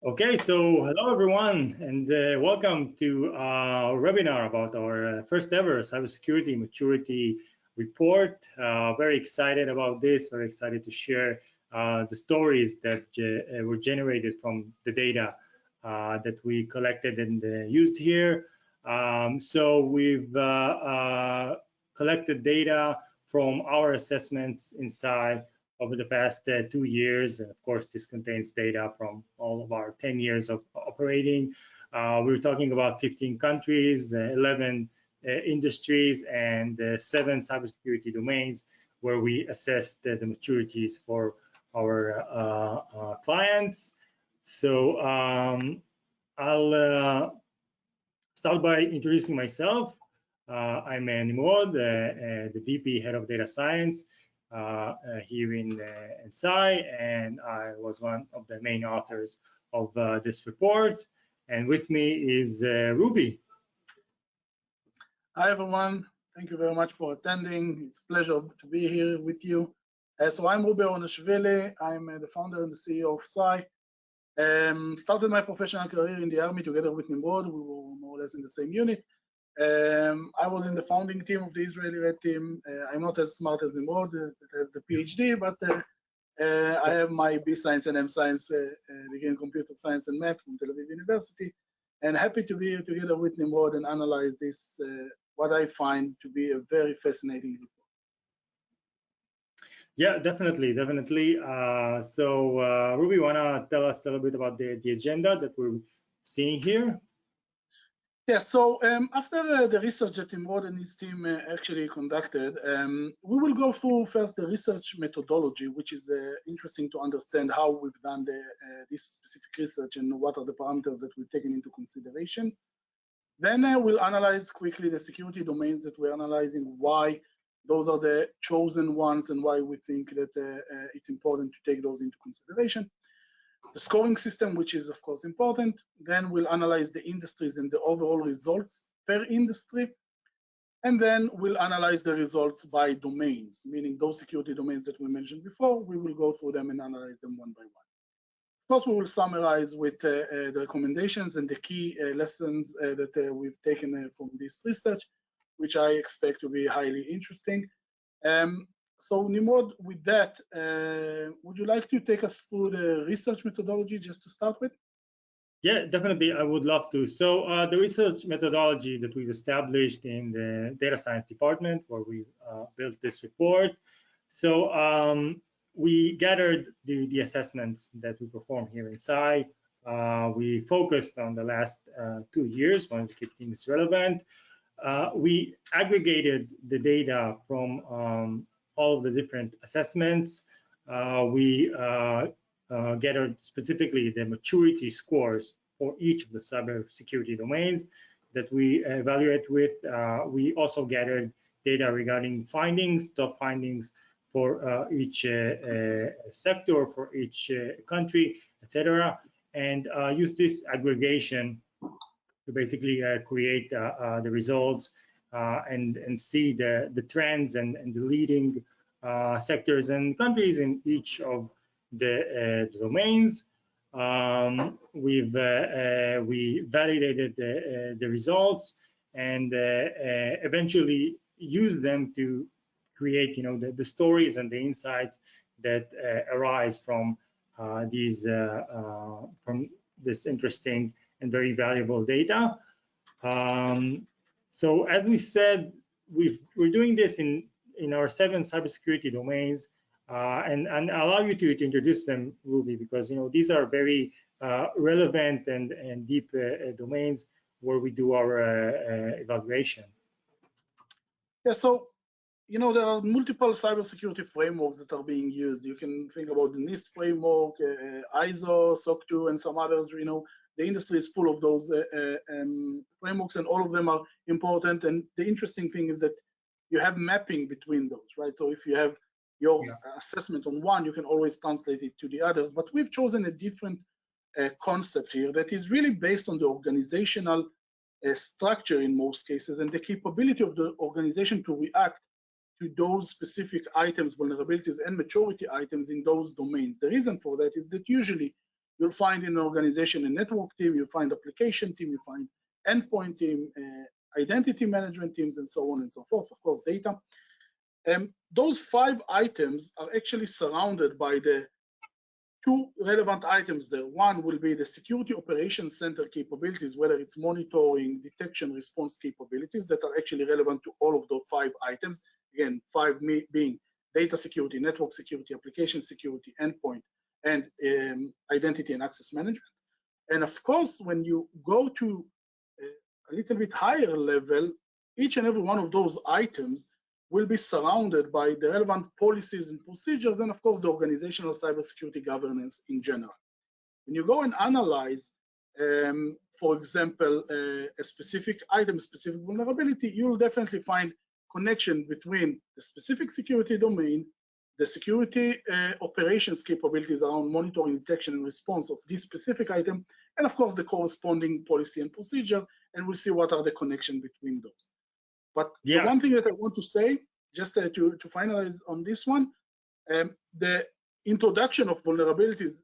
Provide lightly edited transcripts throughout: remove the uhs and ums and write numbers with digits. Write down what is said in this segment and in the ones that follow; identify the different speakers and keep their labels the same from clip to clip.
Speaker 1: Okay, so hello everyone, and welcome to our webinar about our first ever cybersecurity maturity report. Very excited about this. Very excited to share the stories that were generated from the data that we collected and used here. So we've collected data from our assessments inside over the past 2 years. And of course, this contains data from all of our 10 years of operating. We're talking about 15 countries, 11 industries, and 7 cybersecurity domains where we assessed the maturities for our clients. So I'll start by introducing myself. I'm Nimrod, the VP Head of Data Science here in NSI, and I was one of the main authors of this report. And with me is Reuven.
Speaker 2: Hi everyone, thank you very much for attending. It's a pleasure to be here with you. So I'm Reuven Aronashvili. I'm the founder and the CEO of SCI. Started my professional career in the Army together with Nimrod. We were more or less in the same unit. I was in the founding team of the Israeli Red Team. I'm not as smart as Nimrod, that has the PhD, but I have my B Science and M Science degree in Computer Science and Math from Tel Aviv University, and happy to be here together with Nimrod and analyze this, what I find to be a very fascinating report.
Speaker 1: Yeah, definitely. So Reuven, wanna tell us a little bit about the agenda that we're seeing here?
Speaker 2: Yeah, so after the research that Nimrod and his team actually conducted, we will go through first the research methodology, which is interesting to understand how we've done this specific research and what are the parameters that we've taken into consideration. Then we'll analyze quickly the security domains that we're analyzing, why those are the chosen ones and why we think that it's important to take those into consideration. The scoring system, which is of course important. Then we'll analyze the industries and the overall results per industry. And then we'll analyze the results by domains, meaning those security domains that we mentioned before. We will go through them and analyze them one by one. Of course, we will summarize with the recommendations and the key lessons that we've taken from this research, which I expect to be highly interesting. So Nimrod, with that, would you like to take us through the research methodology just to start with?
Speaker 1: Yeah, definitely, I would love to. So the research methodology that we've established in the data science department, where we built this report. So we gathered the assessments that we performed here inside. We focused on the last 2 years, wanted to keep things relevant. We aggregated the data from all of the different assessments. We gathered specifically the maturity scores for each of the cybersecurity domains that we evaluate with. We also gathered data regarding findings, top findings for each sector, for each country, etc., and use this aggregation to basically create the results and see the trends and the leading sectors and countries in each of the domains. We validated the results and eventually used them to create, the stories and the insights that arise from this interesting and very valuable data. So as we said, we're doing this in our 7 cybersecurity domains, and I'll allow you to introduce them, Reuven, because these are very relevant and deep domains where we do our evaluation.
Speaker 2: Yeah, so there are multiple cybersecurity frameworks that are being used. You can think about the NIST framework, ISO, SOC 2, and some others. The industry is full of those frameworks, and all of them are important. And the interesting thing is that you have mapping between those, right? So if you have your assessment on one, you can always translate it to the others. But we've chosen a different concept here that is really based on the organizational structure in most cases and the capability of the organization to react to those specific items, vulnerabilities, and maturity items in those domains. The reason for that is that usually You'll find in an organization a network team, you find application team, you find endpoint team, identity management teams, and so on and so forth, of course, data. Those 5 items are actually surrounded by the 2 relevant items there. One will be the security operations center capabilities, whether it's monitoring, detection, response capabilities that are actually relevant to all of those 5 items. Again, 5 being data security, network security, application security, endpoint, and identity and access management. And of course, when you go to a little bit higher level, each and every one of those items will be surrounded by the relevant policies and procedures, and of course, the organizational cybersecurity governance in general. When you go and analyze, for example, a specific item, specific vulnerability, you will definitely find connection between the specific security domain, the security operations capabilities around monitoring, detection, and response of this specific item, and of course, the corresponding policy and procedure, and we'll see what are the connection between those. But the one thing that I want to say, just to finalize on this one, the introduction of vulnerabilities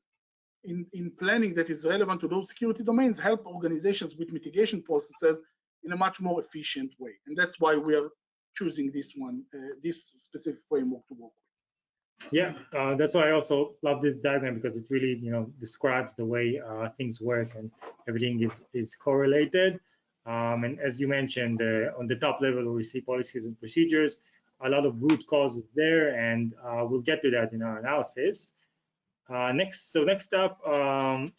Speaker 2: in planning that is relevant to those security domains help organizations with mitigation processes in a much more efficient way. And that's why we are choosing this one, this specific framework to work with.
Speaker 1: Yeah, that's why I also love this diagram, because it really, describes the way things work and everything is correlated. And as you mentioned, on the top level, we see policies and procedures, a lot of root causes there, and we'll get to that in our analysis. Next up,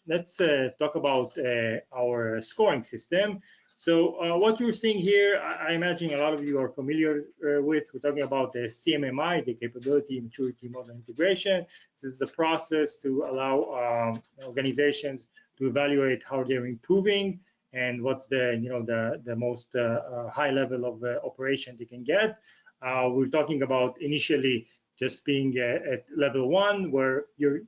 Speaker 1: let's talk about our scoring system. So what you're seeing here, I imagine a lot of you are familiar with. We're talking about the CMMI, the Capability Maturity Model Integration. This is a process to allow organizations to evaluate how they're improving and what's the most high level of operation they can get. We're talking about initially just being at level 1, where you're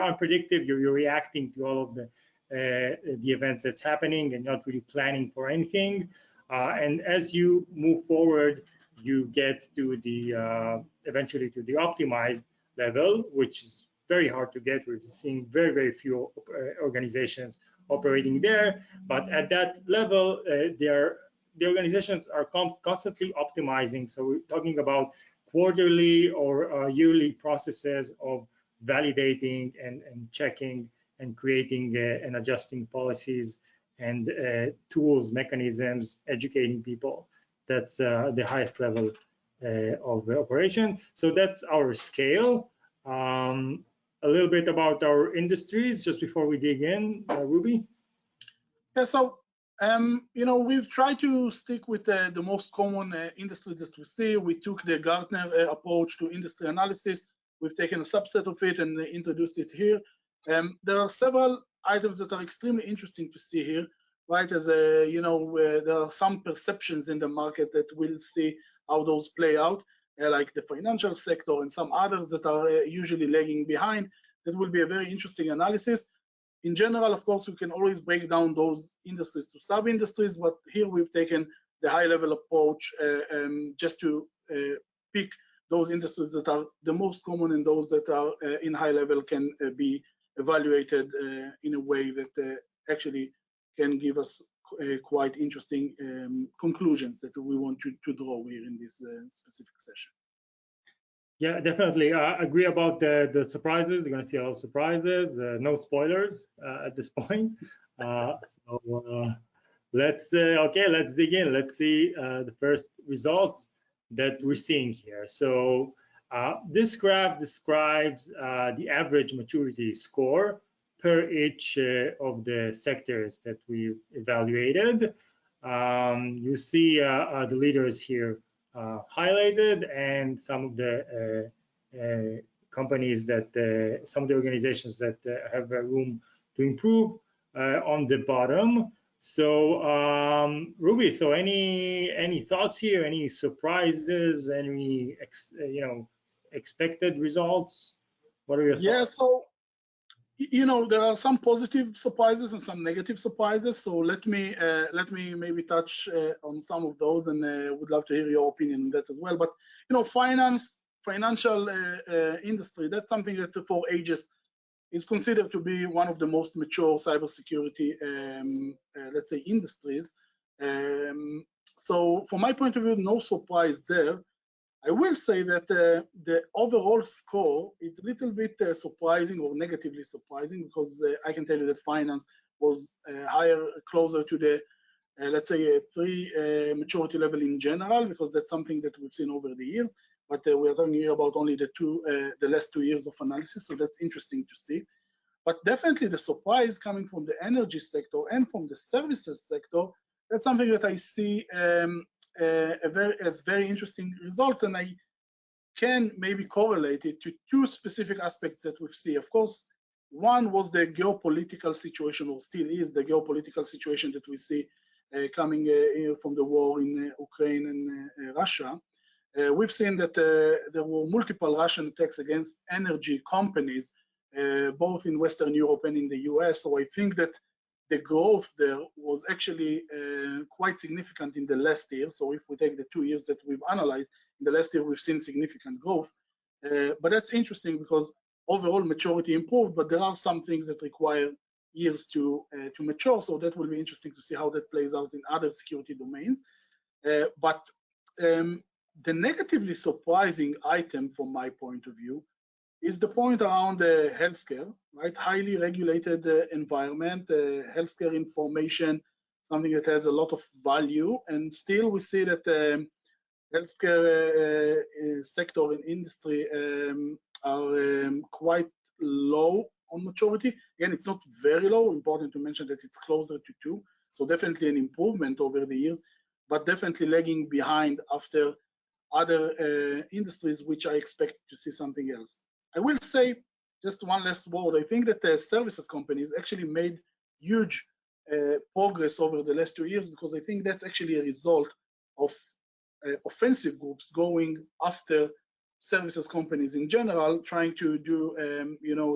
Speaker 1: unpredictable, you're reacting to all of the events that's happening and not really planning for anything. And as you move forward, you get to the eventually to the optimized level, which is very hard to get. We're seeing very, very few organizations operating there. But at that level, the organizations are constantly optimizing. So we're talking about quarterly or yearly processes of validating and checking and creating and adjusting policies and tools, mechanisms, educating people. That's the highest level of the operation. So that's our scale. A little bit about our industries, just before we dig in, Ruby.
Speaker 2: Yeah, so we've tried to stick with the most common industries that we see. We took the Gartner approach to industry analysis. We've taken a subset of it and introduced it here. There are several items that are extremely interesting to see here, right? As there are some perceptions in the market that we'll see how those play out, like the financial sector and some others that are usually lagging behind. That will be a very interesting analysis. In general, of course, we can always break down those industries to sub-industries, but here we've taken the high-level approach just to pick those industries that are the most common and those that are in high level can be evaluated in a way that actually can give us quite interesting conclusions that we want to draw here in this specific session.
Speaker 1: Yeah, definitely. I agree about the surprises. You're going to see a lot of surprises. No spoilers at this point. Let's dig in. Let's see the first results that we're seeing here. So this graph describes the average maturity score per each of the sectors that we evaluated. You see the leaders here highlighted, and some of the companies that, some of the organizations that have room to improve on the bottom. So Ruby, so any thoughts here? Any surprises? Any expected results? What are your thoughts?
Speaker 2: Yeah, so there are some positive surprises and some negative surprises. So let me maybe touch on some of those, and would love to hear your opinion on that as well. But financial industry, that's something that for ages is considered to be one of the most mature cybersecurity, let's say, industries. So from my point of view, no surprise there. I will say that the overall score is a little bit surprising or negatively surprising, because I can tell you that finance was higher, closer to the, let's say, a 3 maturity level in general, because that's something that we've seen over the years. But we're talking here about only the last 2 years of analysis, so that's interesting to see. But definitely the surprise coming from the energy sector and from the services sector, that's something that I see as very interesting results, and I can maybe correlate it to 2 specific aspects that we see. Of course, one was the geopolitical situation, or still is the geopolitical situation that we see coming from the war in Ukraine and Russia. We've seen that there were multiple Russian attacks against energy companies, both in Western Europe and in the US. So I think that the growth there was actually quite significant in the last year. So if we take the 2 years that we've analyzed, in the last year we've seen significant growth. But that's interesting because overall maturity improved, but there are some things that require years to mature. So that will be interesting to see how that plays out in other security domains. But the negatively surprising item from my point of view is the point around healthcare, right? Highly regulated environment, healthcare information, something that has a lot of value, and still we see that healthcare sector and industry are quite low on maturity. Again, it's not very low. Important to mention that it's closer to 2, so definitely an improvement over the years, but definitely lagging behind after other industries, which I expect to see something else. I will say just one last word. I think that the services companies actually made huge progress over the last 2 years, because I think that's actually a result of offensive groups going after services companies in general, trying to do,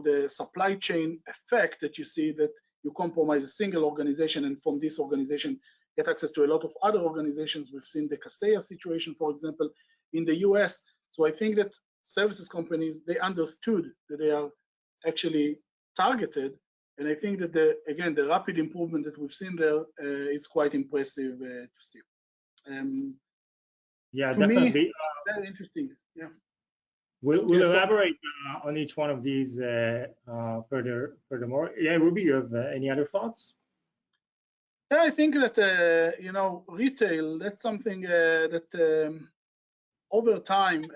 Speaker 2: the supply chain effect that you see, that you compromise a single organization, and from this organization get access to a lot of other organizations. We've seen the Kaseya situation, for example, in the US. So I think that services companies, they understood that they are actually targeted, and I think that again the rapid improvement that we've seen there is quite impressive to see.
Speaker 1: Yeah,
Speaker 2: to
Speaker 1: definitely.
Speaker 2: Me, very interesting. Yeah.
Speaker 1: We'll elaborate on each one of these furthermore. Yeah, Ruby, you have any other thoughts?
Speaker 2: Yeah, I think that retail, that's something that over time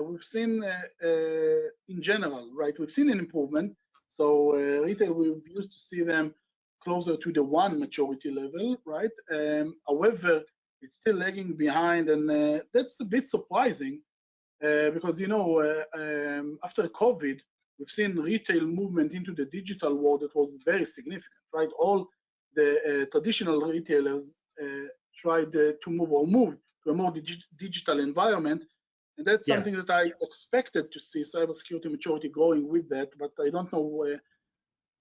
Speaker 2: we've seen in general, right? We've seen an improvement. So retail, we've used to see them closer to the 1 maturity level, right? However, it's still lagging behind, and that's a bit surprising because after COVID, we've seen retail movement into the digital world that was very significant, right? All the traditional retailers tried to move to a more digital environment, and that's something that I expected to see cybersecurity maturity growing with that, but I don't know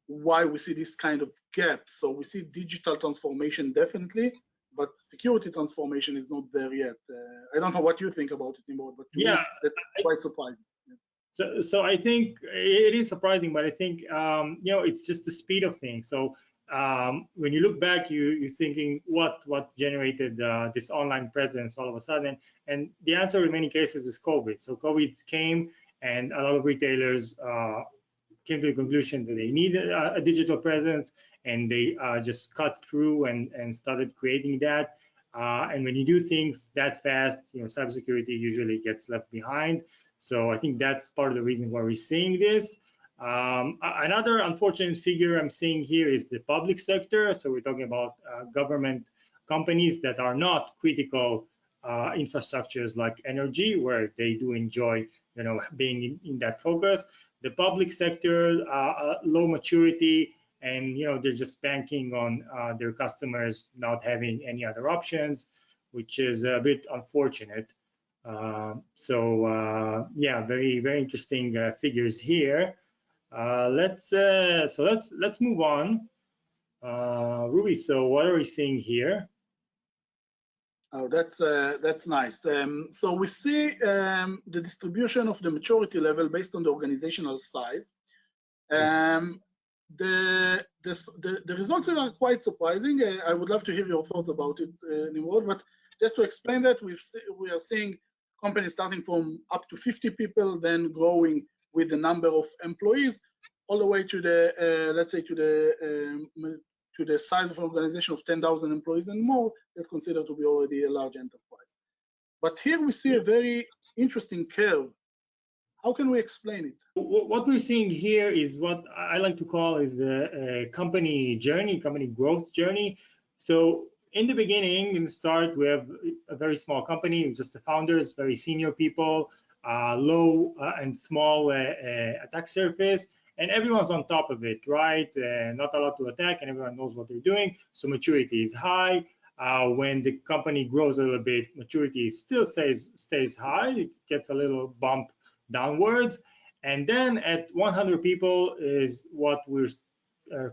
Speaker 2: why we see this kind of gap. So we see digital transformation definitely, but security transformation is not there yet. I don't know what you think about it, Nimrod, but to me, that's quite surprising.
Speaker 1: So I think it is surprising, but I think it's just the speed of things. So when you look back, you're thinking what generated this online presence all of a sudden, and the answer in many cases is COVID. So COVID came, and a lot of retailers came to the conclusion that they needed a digital presence, and they just cut through and started creating that. And when you do things that fast, cybersecurity usually gets left behind. So I think that's part of the reason why we're seeing this. Another unfortunate figure I'm seeing here is the public sector. So we're talking about government companies that are not critical infrastructures like energy, where they do enjoy, being in that focus. The public sector, low maturity, and they're just banking on their customers not having any other options, which is a bit unfortunate. Yeah, very, very interesting figures here. Let's move on. Ruby, so what are we seeing here?
Speaker 2: Oh, that's nice. So we see the distribution of the maturity level based on the organizational size. The results are quite surprising. I would love to hear your thoughts about it, Nimrod. But just to explain that, we are seeing companies starting from up to 50 people, then growing with the number of employees, all the way to the let's say to the size of an organization of 10,000 employees and more that consider to be already a large enterprise. But here we see a very interesting curve. How can we explain it?
Speaker 1: What we're seeing here is what I like to call is the company journey, company growth journey. So in the beginning, in the start, we have a very small company, just the founders, very senior people, low and small attack surface, and everyone's on top of it, right? Not allowed to attack, and everyone knows what they're doing. So maturity is high. When the company grows a little bit, maturity still stays high. It gets a little bump downwards, and then at 100 people is what we're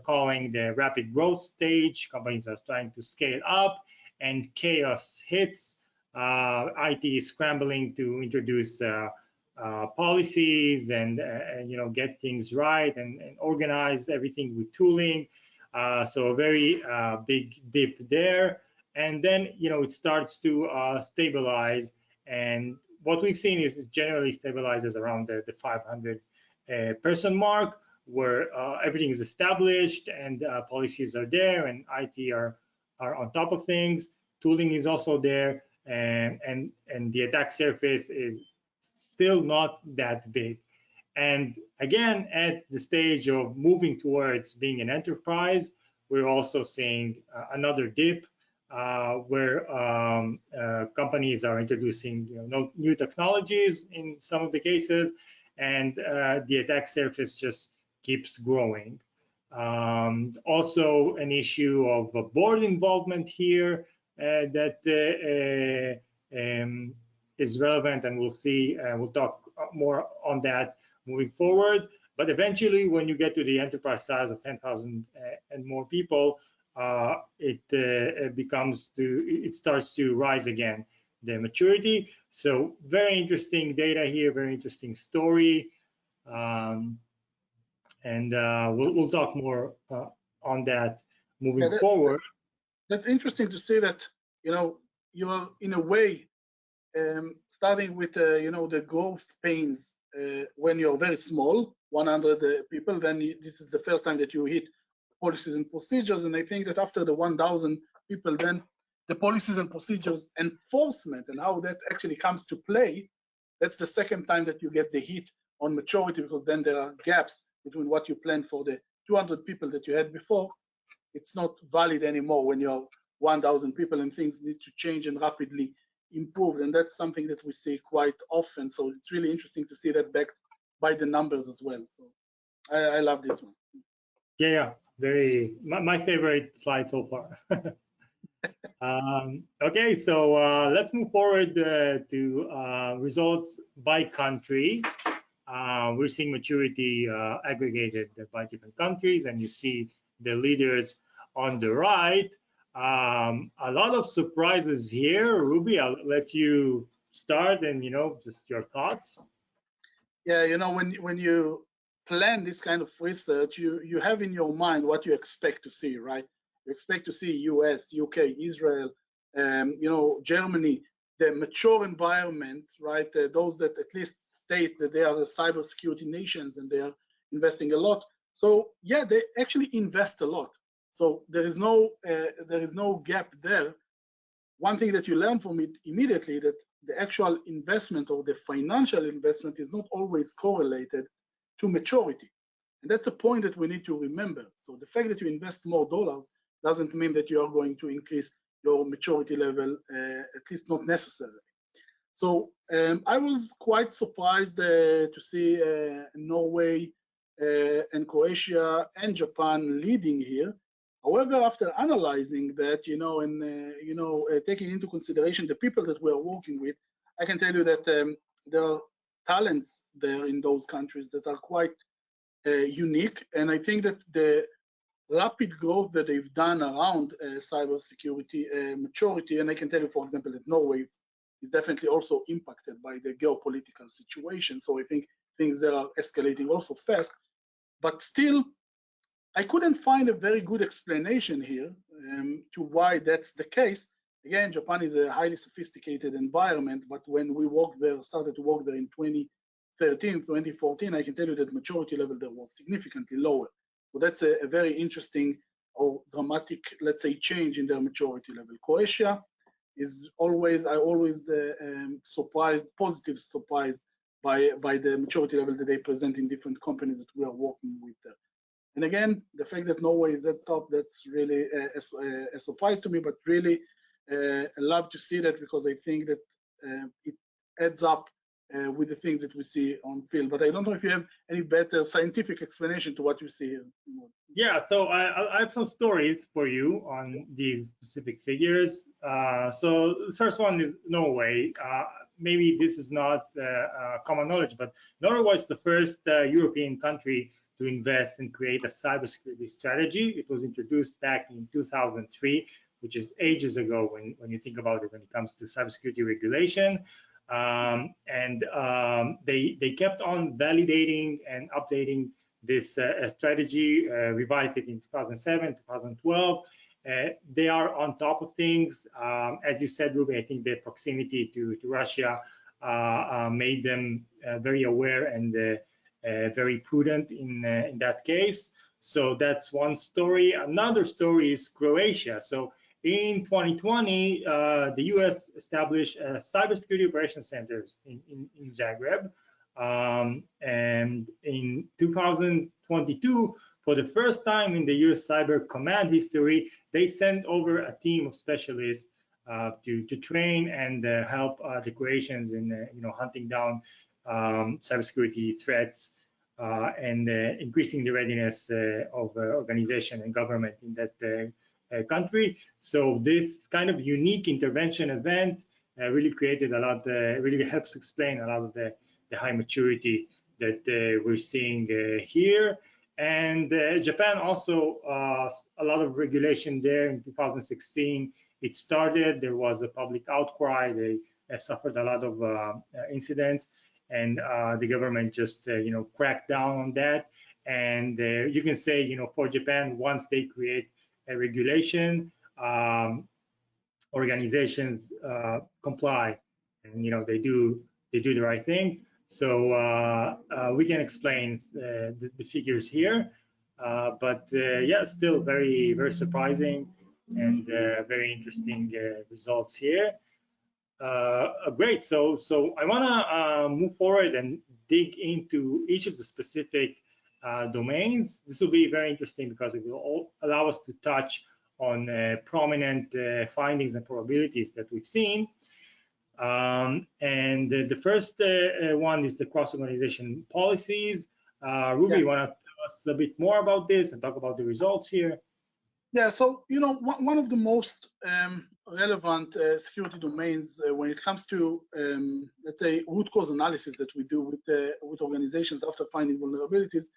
Speaker 1: calling the rapid growth stage. Companies are trying to scale up, and chaos hits. IT is scrambling to introduce policies and get things right and organize everything with tooling. So a very big dip there, and then it starts to stabilize. And what we've seen is it generally stabilizes around the 500 person mark, where everything is established and policies are there, and IT are on top of things. Tooling is also there, and the attack surface is still not that big. And again, at the stage of moving towards being an enterprise, we're also seeing another dip. Where companies are introducing new technologies in some of the cases, and the attack surface just keeps growing. Also an issue of board involvement here that is relevant, and we'll see, we'll talk more on that moving forward. But eventually, when you get to the enterprise size of 10,000 and more people, it starts to rise again, the maturity. So very interesting data here, very interesting story, and we'll talk more on that moving forward.
Speaker 2: That's interesting to see that you are in a way starting with the growth pains when you're very small, 100 people. Then this is the first time that you hit policies and procedures, and I think that after the 1,000 people, then the policies and procedures enforcement and how that actually comes to play, that's the second time that you get the hit on maturity, because then there are gaps between what you planned for the 200 people that you had before. It's not valid anymore when you're 1,000 people, and things need to change and rapidly improve, and that's something that we see quite often. So it's really interesting to see that backed by the numbers as well. So I love this one.
Speaker 1: Yeah, very my favorite slide so far. Okay, so let's move forward to results by country. We're seeing maturity aggregated by different countries, and you see the leaders on the right. A lot of surprises here. Ruby, I'll let you start, and just your thoughts.
Speaker 2: Yeah, when you plan this kind of research, you have in your mind what you expect to see, right? You expect to see US, UK, Israel, Germany, the mature environments, right? Those that at least state that they are the cybersecurity nations and they are investing a lot. So yeah, they actually invest a lot. So there is no gap there. One thing that you learn from it immediately, that the actual investment or the financial investment is not always correlated to maturity. And that's a point that we need to remember. So the fact that you invest more dollars doesn't mean that you are going to increase your maturity level, at least not necessarily. So I was quite surprised to see Norway and Croatia and Japan leading here. However, after analyzing that, and taking into consideration the people that we are working with, I can tell you that there are talents there in those countries that are quite unique. And I think that the rapid growth that they've done around cybersecurity maturity, and I can tell you, for example, that Norway is definitely also impacted by the geopolitical situation. So I think things there are escalating also fast. But still, I couldn't find a very good explanation here to why that's the case. Again, Japan is a highly sophisticated environment, but when we started to work there in 2013, 2014, I can tell you that maturity level there was significantly lower. So that's a very interesting or dramatic, let's say, change in their maturity level. Croatia is always, I always positive surprised by the maturity level that they present in different companies that we are working with there. And again, the fact that Norway is at top, that's really a surprise to me, but really I love to see that, because I think that it adds up with the things that we see on field. But I don't know if you have any better scientific explanation to what you see here.
Speaker 1: Yeah, so I have some stories for you on these specific figures. So the first one is Norway. Maybe this is not common knowledge, but Norway was the first European country to invest and create a cybersecurity strategy. It was introduced back in 2003, which is ages ago when you think about it when it comes to cybersecurity regulation. They kept on validating and updating this strategy, revised it in 2007, 2012. They are on top of things. As you said, Reuven, I think the proximity to Russia made them very aware and very prudent in that case. So that's one story. Another story is Croatia. So in 2020, the US established cybersecurity operations centers in Zagreb. And in 2022, for the first time in the US Cyber Command history, they sent over a team of specialists to train and help the Croatians in hunting down cybersecurity threats and increasing the readiness of organization and government in that country. So this kind of unique intervention event really created a lot, really helps explain a lot of the high maturity that we're seeing here. And Japan also, a lot of regulation there in 2016. It started, there was a public outcry, they suffered a lot of incidents, and the government just cracked down on that. And you can say, for Japan, once they create a regulation, organizations comply, and they do the right thing. So we can explain the figures here, but yeah, still very, very surprising and very interesting results here. Great. So I want to move forward and dig into each of the specific domains. This will be very interesting because it will allow us to touch on prominent findings and probabilities that we've seen. And the first one is the cross-organization policies. Reuven, you want to tell us a bit more about this and talk about the results here?
Speaker 2: Yeah, so one of the most relevant security domains when it comes to let's say root cause analysis that we do with organizations after finding vulnerabilities,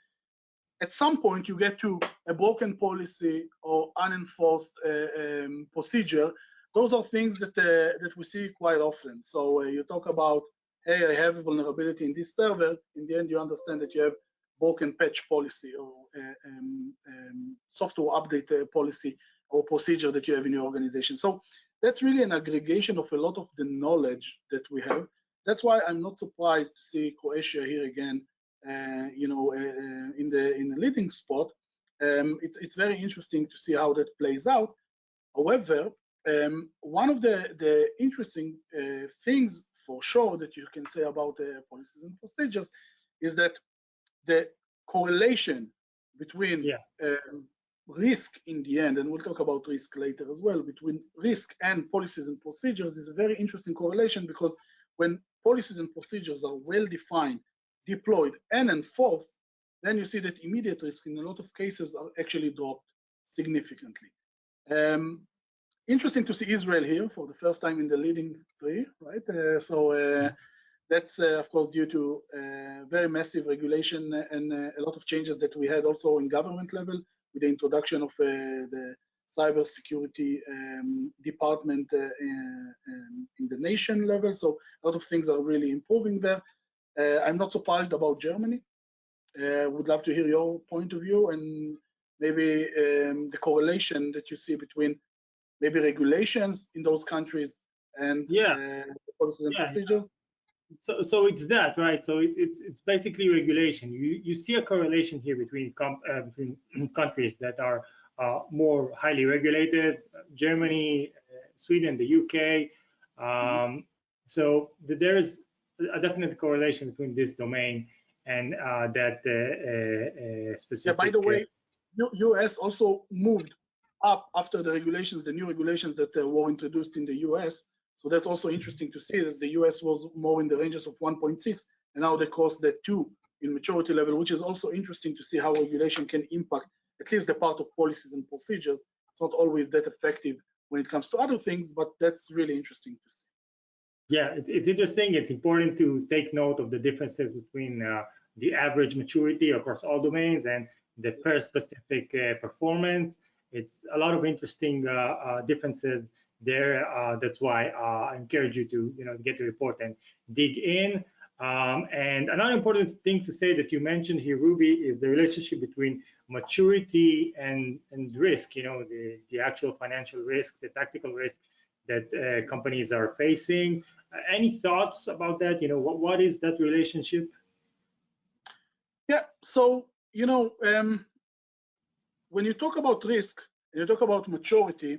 Speaker 2: at some point you get to a broken policy or unenforced procedure. Those are things that we see quite often. So you talk about, hey, I have a vulnerability in this server. In the end, you understand that you have broken patch policy or software update policy or procedure that you have in your organization. So that's really an aggregation of a lot of the knowledge that we have. That's why I'm not surprised to see Croatia here again, in the leading spot. It's very interesting to see how that plays out. However, one of the interesting things for sure that you can say about policies and procedures is that the correlation between risk in the end, and we'll talk about risk later as well, between risk and policies and procedures is a very interesting correlation, because when policies and procedures are well defined, deployed, and enforced, then you see that immediate risk in a lot of cases are actually dropped significantly. Interesting to see Israel here for the first time in the leading three, right? That's of course due to very massive regulation and a lot of changes that we had also in government level with the introduction of the cybersecurity department in the nation level. So a lot of things are really improving there. I'm not surprised about Germany. Would love to hear your point of view and maybe the correlation that you see between maybe regulations in those countries and
Speaker 1: Yeah,
Speaker 2: the policies and
Speaker 1: yeah.
Speaker 2: procedures.
Speaker 1: So it's that, right? So it's basically regulation. You see a correlation here between between countries that are more highly regulated, Germany, Sweden, the UK. So there is a definite correlation between this domain and that
Speaker 2: Yeah, by
Speaker 1: specific.
Speaker 2: the way, US also moved up after the regulations, the new regulations that were introduced in the US. So that's also interesting to see, as the US was more in the ranges of 1.6, and now they crossed the 2 in maturity level, which is also interesting to see how regulation can impact at least the part of policies and procedures. It's not always that effective when it comes to other things, but that's really interesting to see.
Speaker 1: Yeah, it's interesting. It's important to take note of the differences between the average maturity across all domains and the per specific performance. It's a lot of interesting differences there. That's why I encourage you to get the report and dig in. And another important thing to say that you mentioned here, Ruby, is the relationship between maturity and risk. The actual financial risk, the tactical risk that companies are facing. Any thoughts about that? What is that relationship?
Speaker 2: Yeah, so when you talk about risk and you talk about maturity,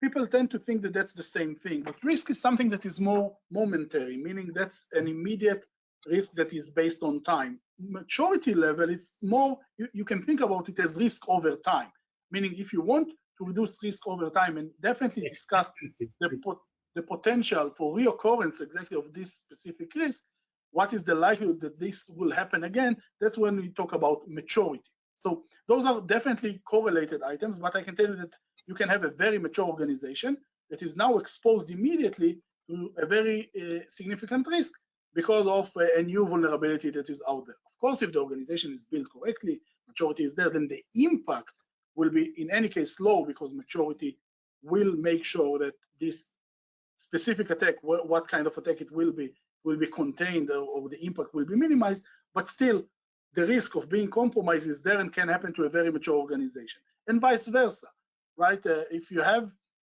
Speaker 2: people tend to think that that's the same thing. But risk is something that is more momentary, meaning that's an immediate risk that is based on time. Maturity level is more, you can think about it as risk over time, meaning if you want to reduce risk over time and definitely discuss the potential for reoccurrence exactly of this specific risk, what is the likelihood that this will happen again, that's when we talk about maturity. So those are definitely correlated items, but I can tell you that you can have a very mature organization that is now exposed immediately to a very significant risk because of a new vulnerability that is out there. Of course, if the organization is built correctly, maturity is there, then the impact will be in any case low, because maturity will make sure that this specific attack, what kind of attack it will be contained, or the impact will be minimized, but still the risk of being compromised is there and can happen to a very mature organization, and vice versa, right? If you have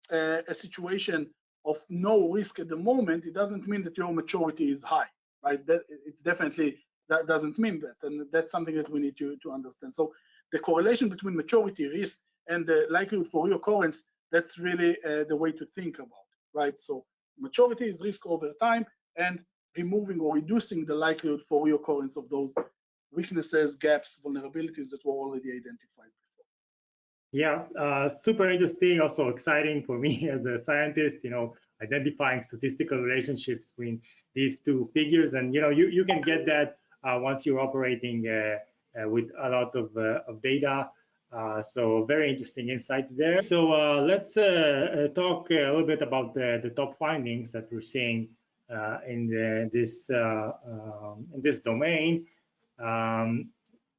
Speaker 2: a situation of no risk at the moment, it doesn't mean that your maturity is high, right? It's definitely, that doesn't mean that, and that's something that we need to understand. So the correlation between maturity, risk, and the likelihood for reoccurrence, that's really the way to think about it, right? So maturity is risk over time, and removing or reducing the likelihood for reoccurrence of those weaknesses, gaps, vulnerabilities that were already identified before.
Speaker 1: Yeah, super interesting, also exciting for me as a scientist, identifying statistical relationships between these two figures. And, you can get that once you're operating with a lot of data. So very interesting insights there. So let's talk a little bit about the top findings that we're seeing in this domain.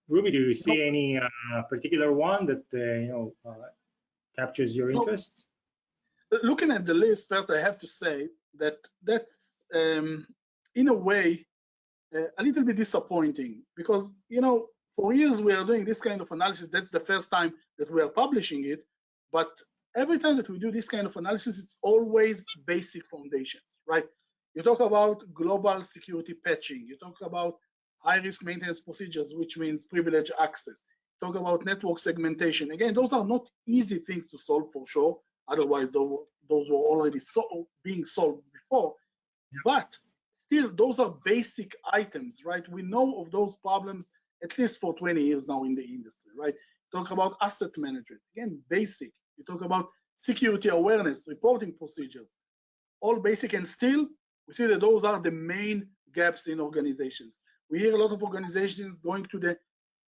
Speaker 1: Ruby, do you see any particular one that captures your interest?
Speaker 2: Looking at the list, first I have to say that that's in a way a little bit disappointing, because for years we are doing this kind of analysis. That's the first time that we are publishing it, but every time that we do this kind of analysis, it's always basic foundations, right? You talk about global security patching, you talk about high-risk maintenance procedures, which means privileged access. Talk about network segmentation. Again, those are not easy things to solve for sure. Otherwise, those were already being solved before. But still, those are basic items, right? We know of those problems at least for 20 years now in the industry, right? Talk about asset management. Again, basic. You talk about security awareness, reporting procedures, all basic, and still we see that those are the main gaps in organizations. We hear a lot of organizations going to the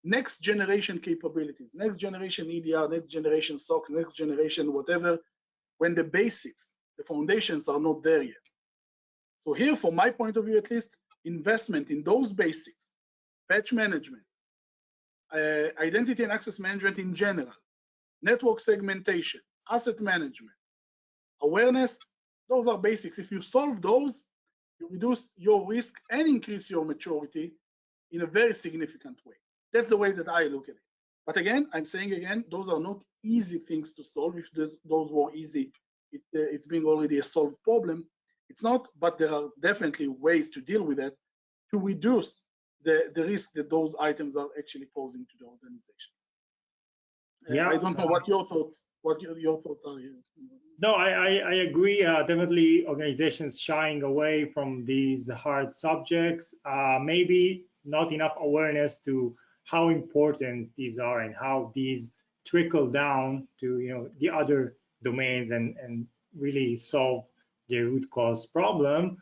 Speaker 2: next generation capabilities, next generation EDR, next generation SOC, next generation whatever, when the basics, the foundations are not there yet. So here, from my point of view at least, investment in those basics, patch management, identity and access management in general, network segmentation, asset management, awareness, those are basics. If you solve those, you reduce your risk and increase your maturity in a very significant way. That's the way that I look at it. But again, I'm saying again, those are not easy things to solve. If those were easy, it's being already a solved problem. It's not, but there are definitely ways to deal with it to reduce the risk that those items are actually posing to the organization.
Speaker 1: Yeah,
Speaker 2: I don't know what your thoughts are here.
Speaker 1: No, I agree. Definitely, organizations shying away from these hard subjects. Maybe not enough awareness to how important these are and how these trickle down to the other domains and really solve the root cause problem.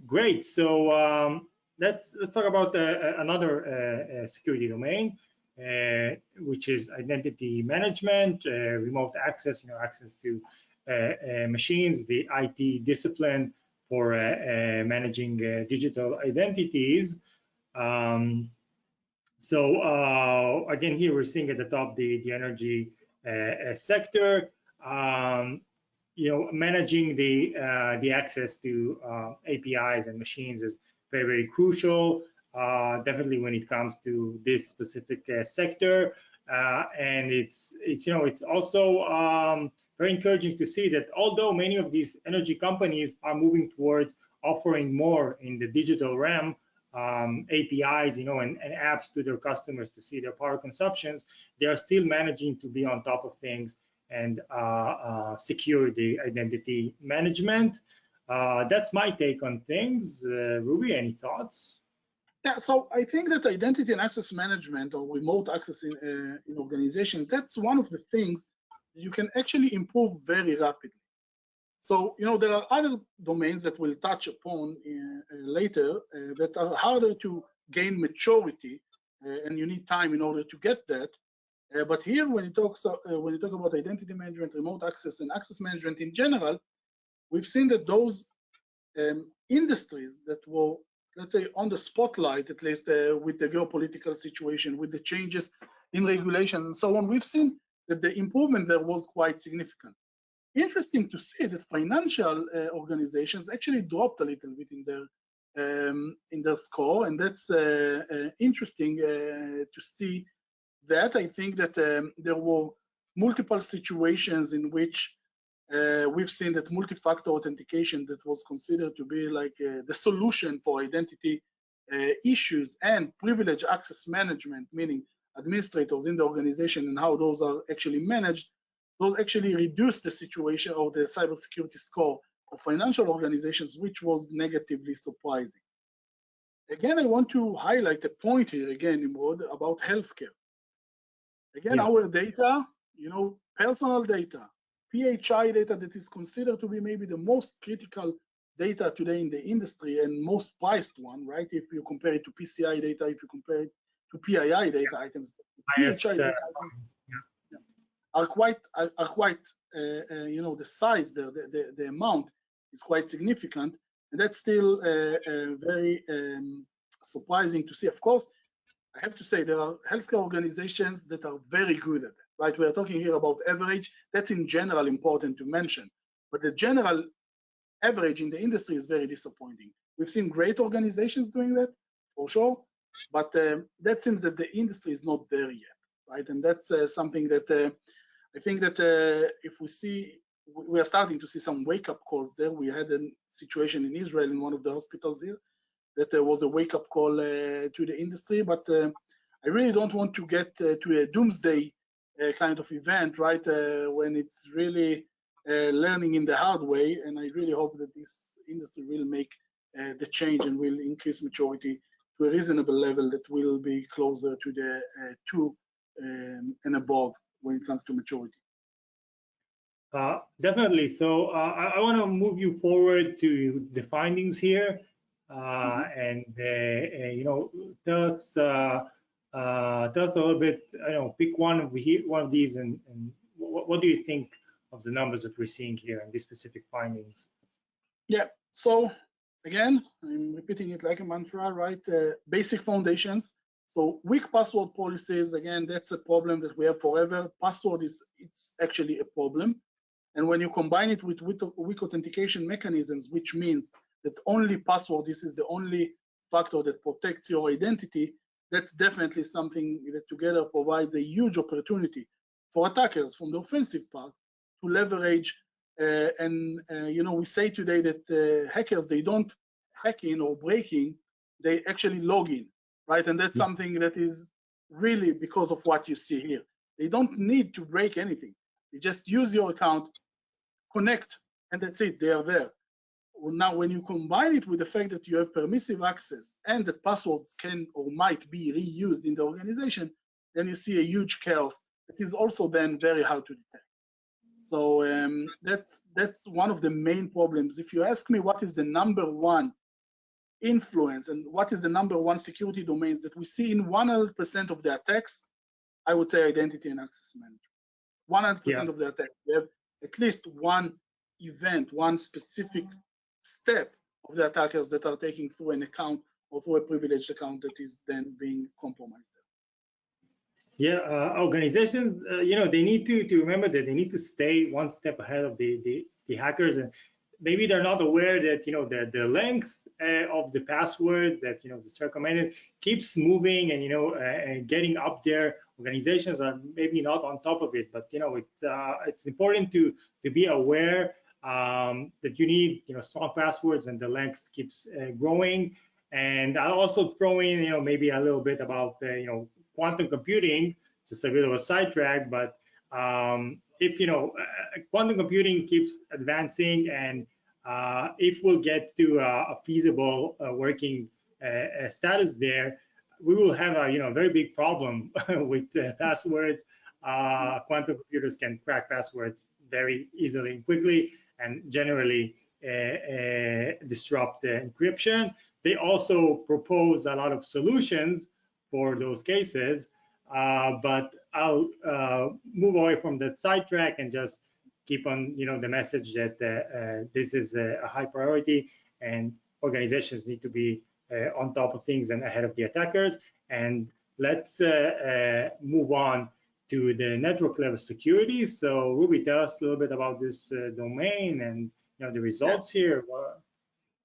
Speaker 1: Great. So let's talk about another security domain. Which is identity management, remote access, access to machines, the IT discipline for managing digital identities. So again, here we're seeing at the top the energy sector. Managing the access to APIs and machines is very, very crucial. Definitely when it comes to this specific sector, and it's also very encouraging to see that although many of these energy companies are moving towards offering more in the digital realm, APIs, and apps to their customers to see their power consumptions, they are still managing to be on top of things and secure the identity management. That's my take on things. Ruby, any thoughts?
Speaker 2: Yeah, so I think that identity and access management or remote access in organizations, that's one of the things you can actually improve very rapidly. So, there are other domains that we'll touch upon later that are harder to gain maturity, and you need time in order to get that. But here, when you talk about identity management, remote access, and access management in general, we've seen that those industries that were, let's say, on the spotlight, at least with the geopolitical situation, with the changes in regulation and so on, we've seen that the improvement there was quite significant. Interesting to see that financial organizations actually dropped a little bit in their score, and that's interesting to see that. I think that there were multiple situations in which we've seen that multi-factor authentication that was considered to be like the solution for identity issues, and privilege access management, meaning administrators in the organization and how those are actually managed, those actually reduced the situation or the cybersecurity score of financial organizations, which was negatively surprising. Again, I want to highlight a point here again, Nimrod, about healthcare. Again, our data, personal data, PHI data that is considered to be maybe the most critical data today in the industry and most priced one, right? If you compare it to PCI data, if you compare it to PII data items, PHI data are quite the size, the amount is quite significant, and that's still very surprising to see. Of course, I have to say there are healthcare organizations that are very good at it, right? We are talking here about average. That's in general important to mention, but the general average in the industry is very disappointing. We've seen great organizations doing that, for sure, but that seems that the industry is not there yet, right? And that's something that I think that if we are starting to see some wake-up calls there. We had a situation in Israel in one of the hospitals here that there was a wake-up call to the industry, but I really don't want to get to a doomsday kind of event, right, when it's really learning in the hard way, and I really hope that this industry will make the change and will increase maturity to a reasonable level that will be closer to the 2 and above when it comes to maturity.
Speaker 1: Definitely. So I want to move you forward to the findings here, and tell us a little bit. Pick one of these, and what do you think of the numbers that we're seeing here and these specific findings?
Speaker 2: Yeah. So again, I'm repeating it like a mantra, right? Basic foundations. So weak password policies, again, that's a problem that we have forever. Password it's actually a problem. And when you combine it with weak authentication mechanisms, which means that only password, this is the only factor that protects your identity, that's definitely something that together provides a huge opportunity for attackers from the offensive part to leverage. We say today that hackers, they don't hack in or break in, they actually log in, right? And that's something that is really because of what you see here. They don't need to break anything. They just use your account, connect, and that's it. They are there. Now, when you combine it with the fact that you have permissive access and that passwords can or might be reused in the organization, then you see a huge chaos that is also then very hard to detect. So that's one of the main problems. If you ask me what is the #1 influence and what is the #1 security domains that we see in 100% of the attacks, I would say identity and access management. 100% of the attacks. We have at least one event, one specific step of the attackers that are taking through an account or through a privileged account that is then being compromised.
Speaker 1: Yeah, organizations, they need to remember that they need to stay one step ahead of the hackers, and maybe they're not aware that the length of the password that that's recommended keeps moving, and and getting up there. Organizations are maybe not on top of it, but it's important to be aware that you need strong passwords, and the length keeps growing. And I'll also throw in maybe a little bit about quantum computing, just a bit of a sidetrack, but if quantum computing keeps advancing, and if we'll get to a feasible working status there, we will have a very big problem with passwords. Quantum computers can crack passwords very easily and quickly, and generally disrupt encryption. They also propose a lot of solutions for those cases, but I'll move away from that sidetrack and just keep on the message that this is a high priority, and organizations need to be on top of things and ahead of the attackers. And let's move on to the network level security. So Ruby, tell us a little bit about this domain and the results here.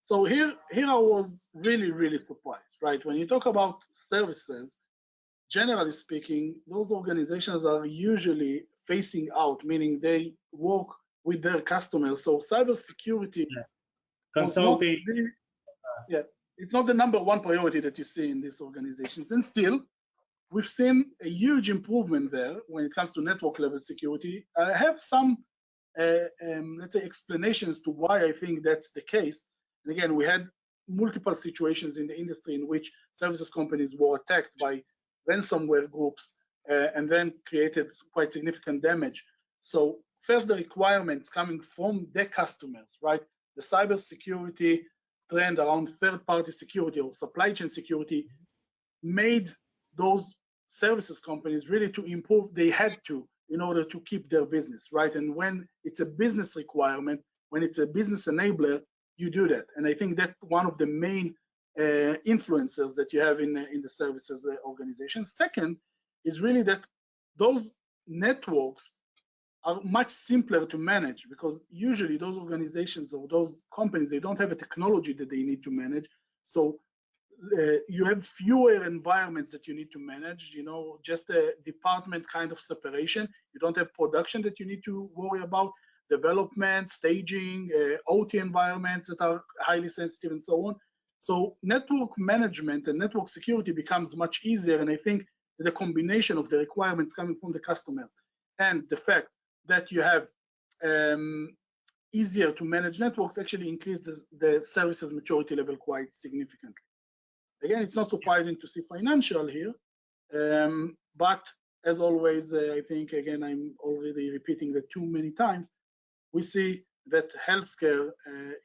Speaker 2: So here I was really surprised, right? When you talk about services, generally speaking, those organizations are usually facing out, meaning they work with their customers. So cybersecurity,
Speaker 1: consulting,
Speaker 2: it's not the #1 priority that you see in these organizations. And still, we've seen a huge improvement there when it comes to network level security. I have some, let's say, explanations to why I think that's the case. And again, we had multiple situations in the industry in which services companies were attacked by ransomware groups and then created quite significant damage. So first, the requirements coming from the customers, right? The cybersecurity trend around third-party security or supply chain security made those services companies really to improve. They had to in order to keep their business, right? And when it's a business requirement, when it's a business enabler, you do that. And I think that's one of the main influences that you have in the services organization. Second is really that those networks are much simpler to manage, because usually those organizations or those companies, they don't have a technology that they need to manage. So you have fewer environments that you need to manage, just a department kind of separation. You don't have production that you need to worry about, development, staging, OT environments that are highly sensitive, and so on. So network management and network security becomes much easier. And I think the combination of the requirements coming from the customers and the fact that you have easier to manage networks actually increase the services maturity level quite significantly. Again, it's not surprising to see financial here, but as always, I think, again, I'm already repeating that too many times, we see that healthcare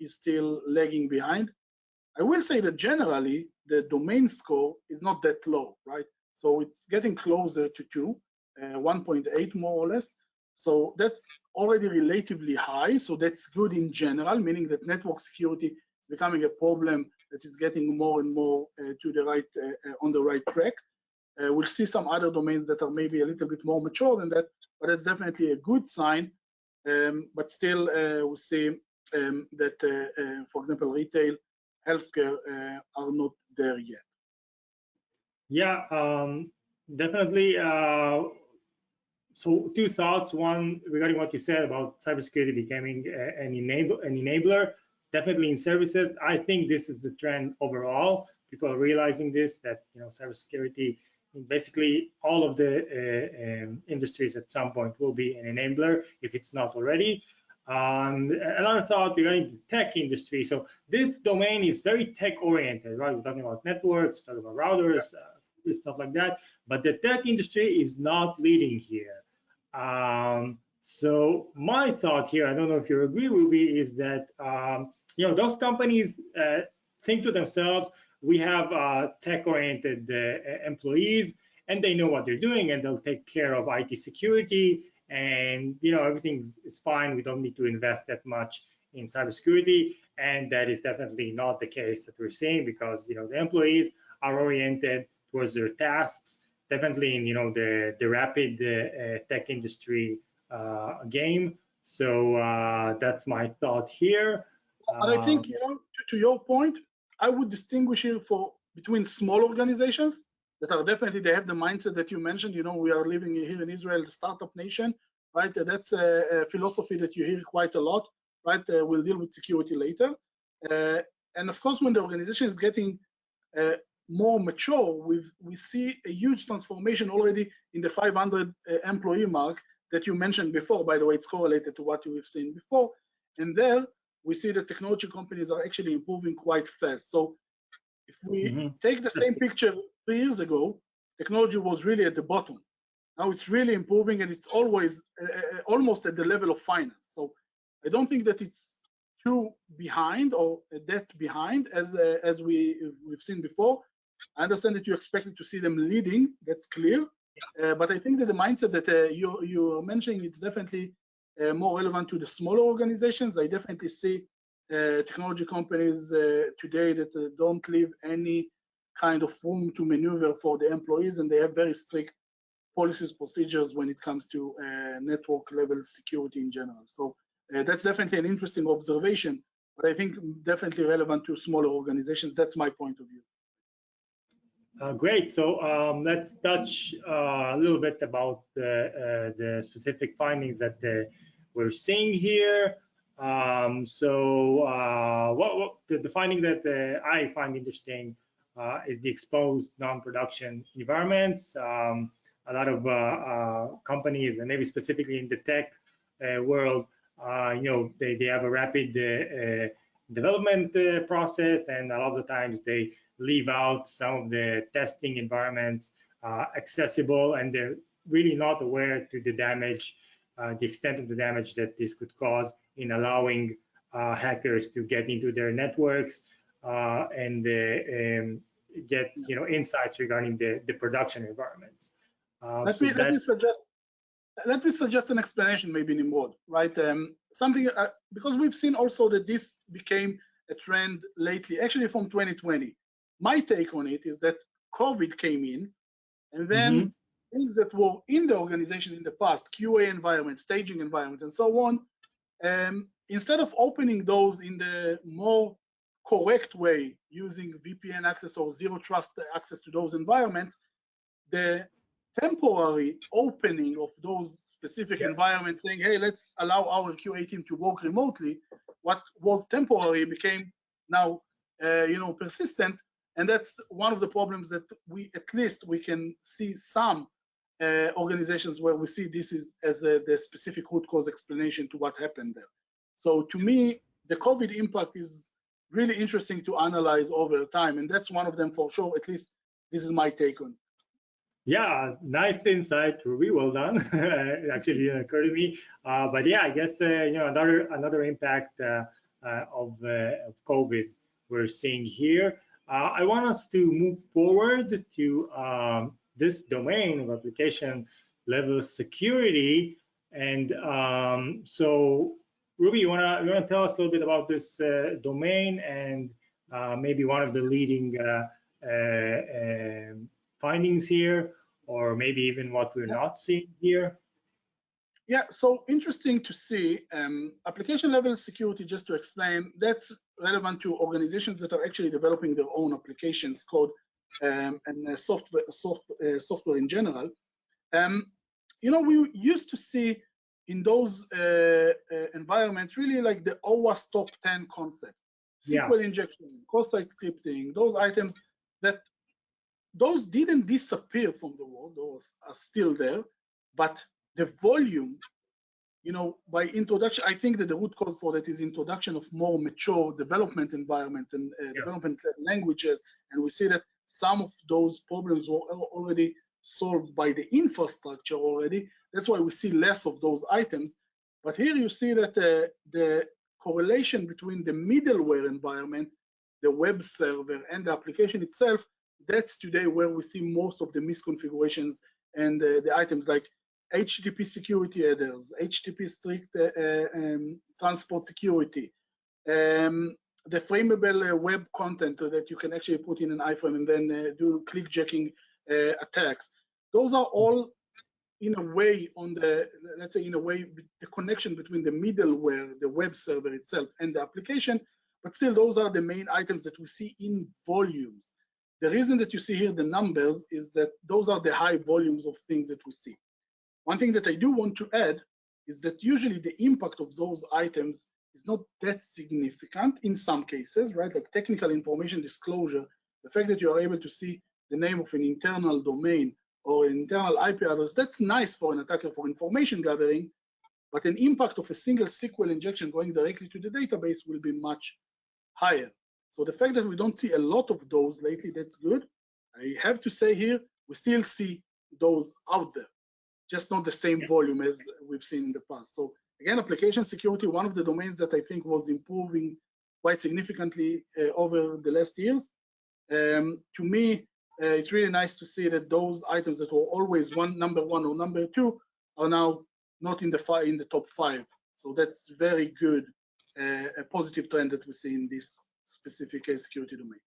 Speaker 2: is still lagging behind. I will say that generally, the domain score is not that low, right? So it's getting closer to 2, 1.8 more or less. So that's already relatively high. So that's good in general, meaning that network security is becoming a problem that is getting more and more to the right, on the right track. We'll see some other domains that are maybe a little bit more mature than that, but that's definitely a good sign. But still, we see that, for example, retail, healthcare are not there yet.
Speaker 1: Yeah, definitely. So two thoughts. One regarding what you said about cybersecurity becoming an enabler. Definitely in services, I think this is the trend overall. People are realizing this, that cybersecurity, basically all of the industries at some point will be an enabler if it's not already. Another thought regarding the tech industry. So this domain is very tech oriented, right? We're talking about networks, talking about routers, stuff like that. But the tech industry is not leading here. So my thought here, I don't know if you agree, Ruby, is that those companies think to themselves, we have tech-oriented employees, and they know what they're doing, and they'll take care of IT security, and everything is fine. We don't need to invest that much in cybersecurity, and that is definitely not the case that we're seeing, because the employees are oriented towards their tasks, definitely in the rapid tech industry game. So that's my thought here.
Speaker 2: But I think to your point, I would distinguish here between small organizations that are definitely, they have the mindset that you mentioned. We are living here in Israel, the startup nation, right? That's a philosophy that you hear quite a lot, right? We'll deal with security later. And of course, when the organization is getting more mature, we see a huge transformation already in the 500 employee mark that you mentioned before. By the way, it's correlated to what we've seen before. And there, we see that technology companies are actually improving quite fast. So if we take the same picture 3 years ago, technology was really at the bottom. Now it's really improving, and it's always almost at the level of finance. So I don't think that it's too behind or that behind as we've seen before. I understand that you expected to see them leading. That's clear. But I think that the mindset that you're mentioning, it's definitely more relevant to the smaller organizations. I definitely see technology companies today that don't leave any kind of room to maneuver for the employees, and they have very strict policies, procedures when it comes to network level security in general. So that's definitely an interesting observation, but I think definitely relevant to smaller organizations. That's my point of view.
Speaker 1: Great. So let's touch a little bit about the specific findings that we're seeing here. What the finding that I find interesting is the exposed non-production environments. A lot of companies, and maybe specifically in the tech world, they have a rapid development process, and a lot of the times they leave out some of the testing environments accessible, and they're really not aware to the damage, the extent of the damage that this could cause in allowing hackers to get into their networks and get insights regarding the production environments.
Speaker 2: Let me suggest an explanation, maybe, Nimrod, right? Something because we've seen also that this became a trend lately, actually from 2020. My take on it is that COVID came in, and then things that were in the organization in the past, QA environment, staging environment, and so on, instead of opening those in the more correct way, using VPN access or zero trust access to those environments, the temporary opening of those specific environments, saying, hey, let's allow our QA team to work remotely, what was temporary became now persistent. And that's one of the problems that at least we can see some organizations where we see this is as the specific root cause explanation to what happened there. So to me, the COVID impact is really interesting to analyze over time, and that's one of them for sure. At least this is my take on it.
Speaker 1: Yeah, nice insight, Ruby. Well done. It actually didn't occur to me. But yeah, I guess another impact of COVID we're seeing here. I want us to move forward to this domain of application level security. And so, Ruby, you wanna tell us a little bit about this domain and maybe one of the leading findings here, or maybe even what we're not seeing here?
Speaker 2: Yeah, so interesting to see. Application level security, just to explain, that's relevant to organizations that are actually developing their own applications code software in general. We used to see in those environments really like the OWASP top 10 concept, SQL injection, cross-site scripting, those items that those didn't disappear from the world, those are still there, but the volume, by introduction, I think that the root cause for that is introduction of more mature development environments and development languages, and we see that some of those problems were already solved by the infrastructure already. That's why we see less of those items. But here you see that the correlation between the middleware environment, the web server, and the application itself, that's today where we see most of the misconfigurations and the items like HTTP security headers, HTTP strict transport security, the frameable web content that you can actually put in an iframe and then do click-jacking attacks. Those are all in a way let's say in a way, the connection between the middleware, the web server itself, and the application, but still those are the main items that we see in volumes. The reason that you see here the numbers is that those are the high volumes of things that we see. One thing that I do want to add is that usually the impact of those items is not that significant in some cases, right? Like technical information disclosure, the fact that you are able to see the name of an internal domain or an internal IP address, that's nice for an attacker for information gathering, but an impact of a single SQL injection going directly to the database will be much higher. So the fact that we don't see a lot of those lately, that's good. I have to say here, we still see those out there, just not the same volume as we've seen in the past. So again, application security, one of the domains that I think was improving quite significantly over the last years. To me, it's really nice to see that those items that were always number one or number two are now not in the top 5. So that's very good, a positive trend that we see in this specific security domain.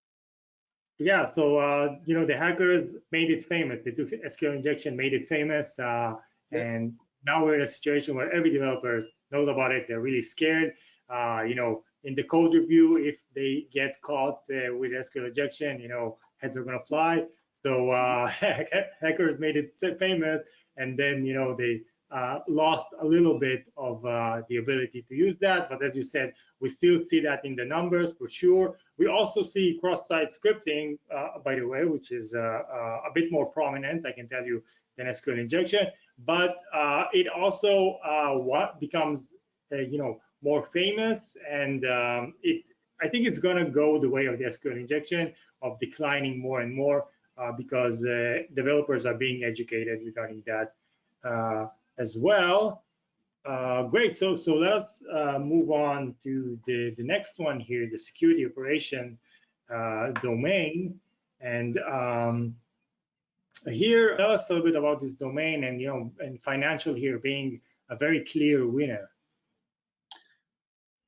Speaker 1: Yeah, so the hackers made it famous. They took SQL injection, made it famous, and now we're in a situation where every developer knows about it. They're really scared. In the code review, if they get caught with SQL injection, heads are gonna fly. So hackers made it famous, and then they lost a little bit of the ability to use that. But as you said, we still see that in the numbers for sure. We also see cross-site scripting, by the way, which is a bit more prominent, I can tell you, than SQL injection. But it also becomes, more famous, and I think it's going to go the way of the SQL injection, of declining more and more because developers are being educated regarding that as well. Great. So let's move on to the next one here, the security operation domain. And here, tell us a little bit about this domain, and and financial here being a very clear winner.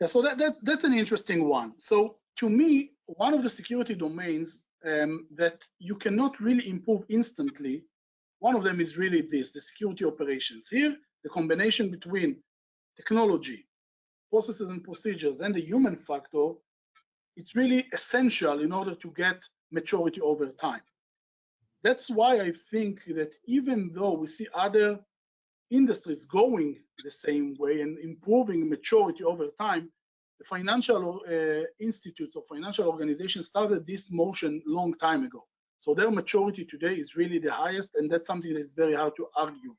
Speaker 2: Yeah, so that's an interesting one. So to me, one of the security domains that you cannot really improve instantly, one of them is really the security operations. Here, the combination between technology, processes and procedures, and the human factor, it's really essential in order to get maturity over time. That's why I think that even though we see other industries going the same way and improving maturity over time, the financial institutes or financial organizations started this motion long time ago. So their maturity today is really the highest, and that's something that is very hard to argue.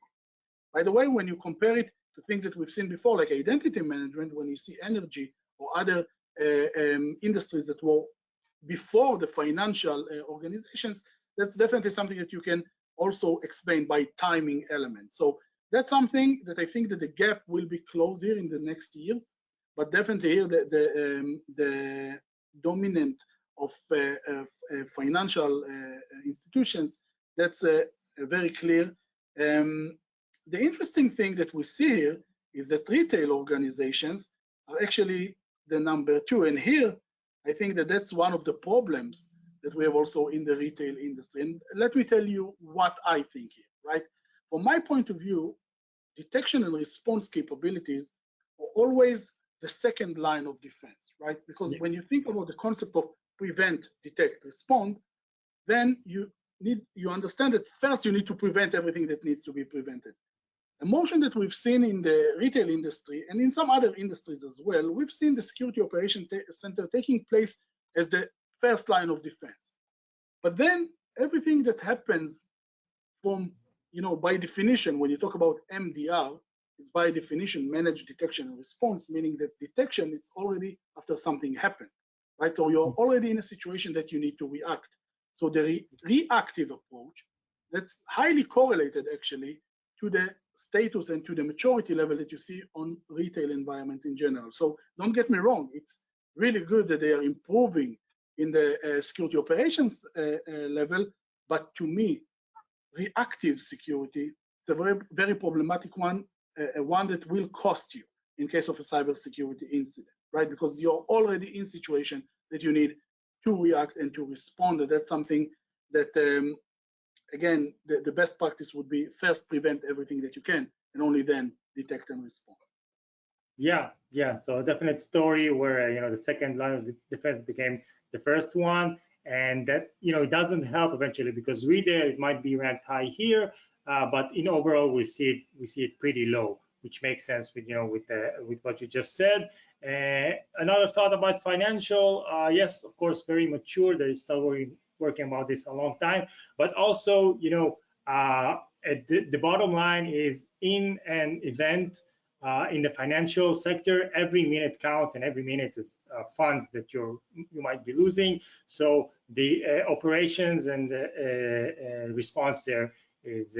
Speaker 2: By the way, when you compare it to things that we've seen before, like identity management, when you see energy or other industries that were before the financial organizations, that's definitely something that you can also explain by timing elements. So that's something that I think that the gap will be closed here in the next years, but definitely here the dominant of financial institutions, that's very clear. The interesting thing that we see here is that retail organizations are actually the number 2, and here I think that that's one of the problems that we have also in the retail industry. And let me tell you what I think here, right? From my point of view, detection and response capabilities are always the second line of defense, right? Because when you think about the concept of prevent, detect, respond, then you understand that first you need to prevent everything that needs to be prevented. A motion that we've seen in the retail industry and in some other industries as well, we've seen the security operation center taking place as the first line of defense. But then everything that happens from, by definition, when you talk about MDR, is by definition managed detection and response, meaning that detection it's already after something happened, right? So you're already in a situation that you need to react. So the reactive approach, that's highly correlated actually to the status and to the maturity level that you see on retail environments in general. So don't get me wrong, it's really good that they are improving in the security operations level, but to me, reactive security is a very, very problematic one, one that will cost you in case of a cybersecurity incident, right? Because you're already in situation that you need to react and to respond. And that's something that, again, the best practice would be first prevent everything that you can, and only then detect and respond.
Speaker 1: Yeah. So a definite story where the second line of defense became the first one, and that it doesn't help eventually, because retail it might be ranked high here, but in overall we see it pretty low, which makes sense with with what you just said. Another thought about financial, yes, of course, very mature. They're still working about this a long time, but also the bottom line is in an event. In the financial sector, every minute counts, and every minute is funds that you might be losing. So the operations and response there is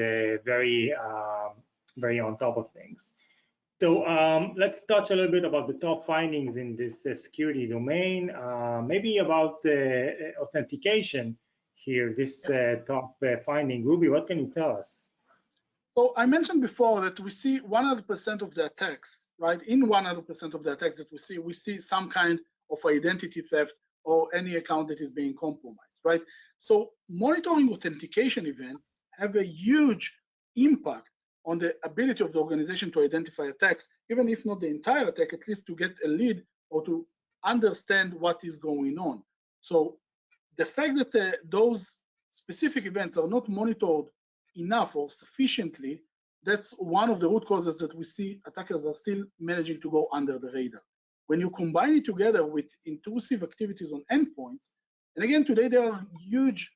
Speaker 1: very on top of things. So let's touch a little bit about the top findings in this security domain. Maybe about authentication here. This top finding, Ruby, what can you tell us?
Speaker 2: So I mentioned before that we see 100% of the attacks, right? In 100% of the attacks that we see some kind of identity theft or any account that is being compromised, right? So monitoring authentication events have a huge impact on the ability of the organization to identify attacks, even if not the entire attack, at least to get a lead or to understand what is going on. So the fact that those specific events are not monitored enough or sufficiently, that's one of the root causes that we see attackers are still managing to go under the radar. When you combine it together with intrusive activities on endpoints, and again, today there are huge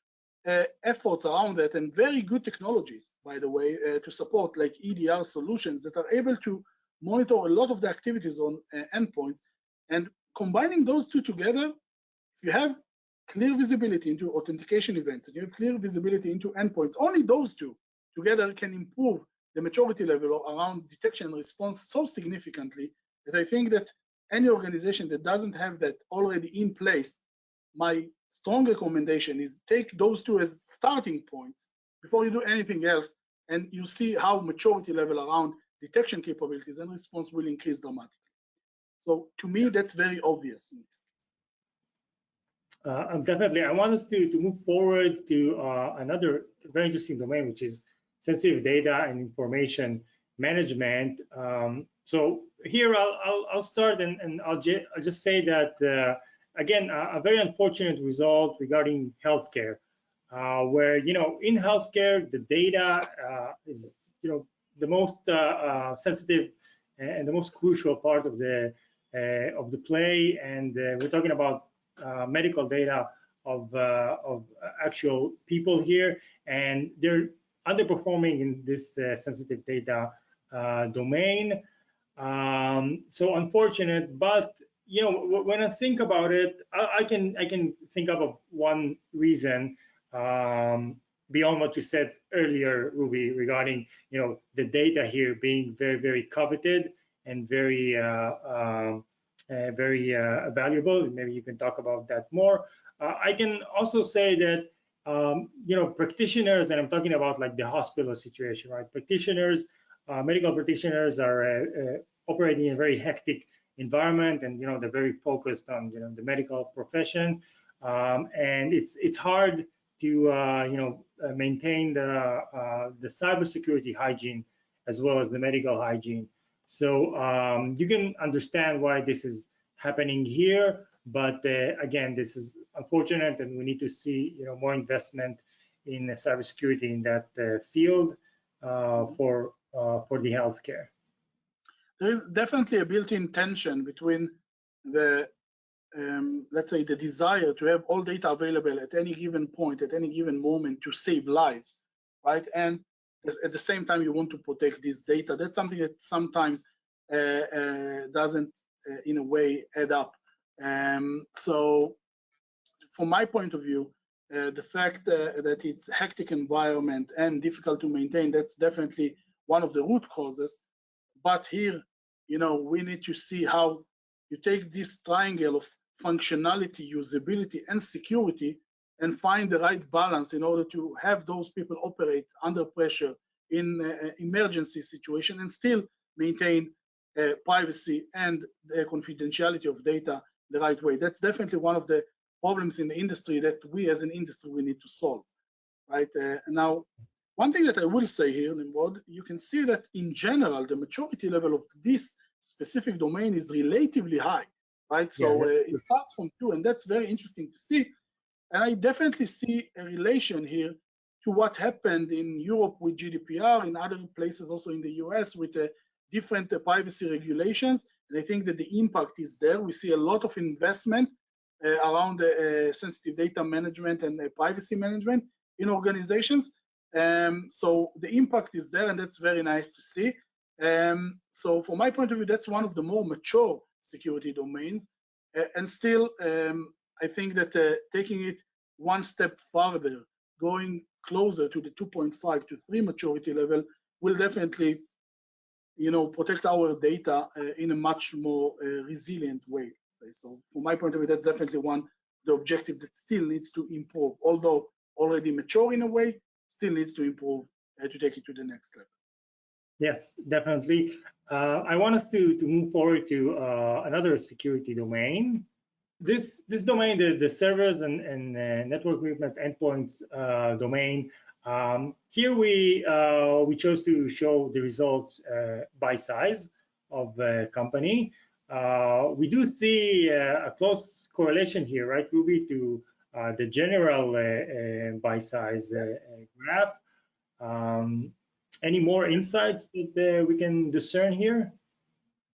Speaker 2: efforts around that and very good technologies, by the way, to support like EDR solutions that are able to monitor a lot of the activities on endpoints. And combining those two together, if you have clear visibility into authentication events, and you have clear visibility into endpoints, only those two together can improve the maturity level around detection and response so significantly that I think that any organization that doesn't have that already in place, my strong recommendation is take those two as starting points before you do anything else, and you see how maturity level around detection capabilities and response will increase dramatically. So to me, that's very obvious in this.
Speaker 1: Definitely, I want us to move forward to another very interesting domain, which is sensitive data and information management. So here I'll start, and I'll just say that again, a very unfortunate result regarding healthcare, where in healthcare the data is the most sensitive and the most crucial part of the play, and we're talking about medical data of actual people here, and they're underperforming in this sensitive data domain. So unfortunate, but when I think about it, I can think of one reason beyond what you said earlier, Ruby, regarding the data here being very coveted and very valuable. Maybe you can talk about that more. I can also say that practitioners, and I'm talking about like the hospital situation, right? Practitioners, medical practitioners are operating in a very hectic environment, and they're very focused on the medical profession, and it's hard to maintain the cybersecurity hygiene as well as the medical hygiene. So you can understand why this is happening here, but again, this is unfortunate, and we need to see more investment in cybersecurity in that field for the healthcare.
Speaker 2: There is definitely a built-in tension between the let's say the desire to have all data available at any given point, at any given moment to save lives, right? And at the same time, you want to protect this data. That's something that sometimes doesn't, in a way, add up. So, from my point of view, the fact that it's a hectic environment and difficult to maintain, that's definitely one of the root causes. But here, we need to see how you take this triangle of functionality, usability, and security and find the right balance in order to have those people operate under pressure in emergency situation and still maintain privacy and the confidentiality of data the right way. That's definitely one of the problems in the industry that we as an industry we need to solve, right? Now, one thing that I will say here, Nimrod, you can see that in general, the maturity level of this specific domain is relatively high, right? So it starts from 2, and that's very interesting to see. And I definitely see a relation here to what happened in Europe with GDPR, in other places also in the US with different privacy regulations. And I think that the impact is there. We see a lot of investment around sensitive data management and privacy management in organizations. So the impact is there, and that's very nice to see. So from my point of view, that's one of the more mature security domains. And still, I think that taking it one step further, going closer to the 2.5 to 3 maturity level will definitely, protect our data in a much more resilient way. So from my point of view, that's definitely one the objective that still needs to improve, although already mature in a way, still needs to improve to take it to the next level.
Speaker 1: Yes, definitely. I want us to move forward to another security domain. This domain, the servers and network equipment endpoints domain. Here we chose to show the results by size of the company. We do see a close correlation here, right, Ruby, to the general by size graph. Any more insights that we can discern here?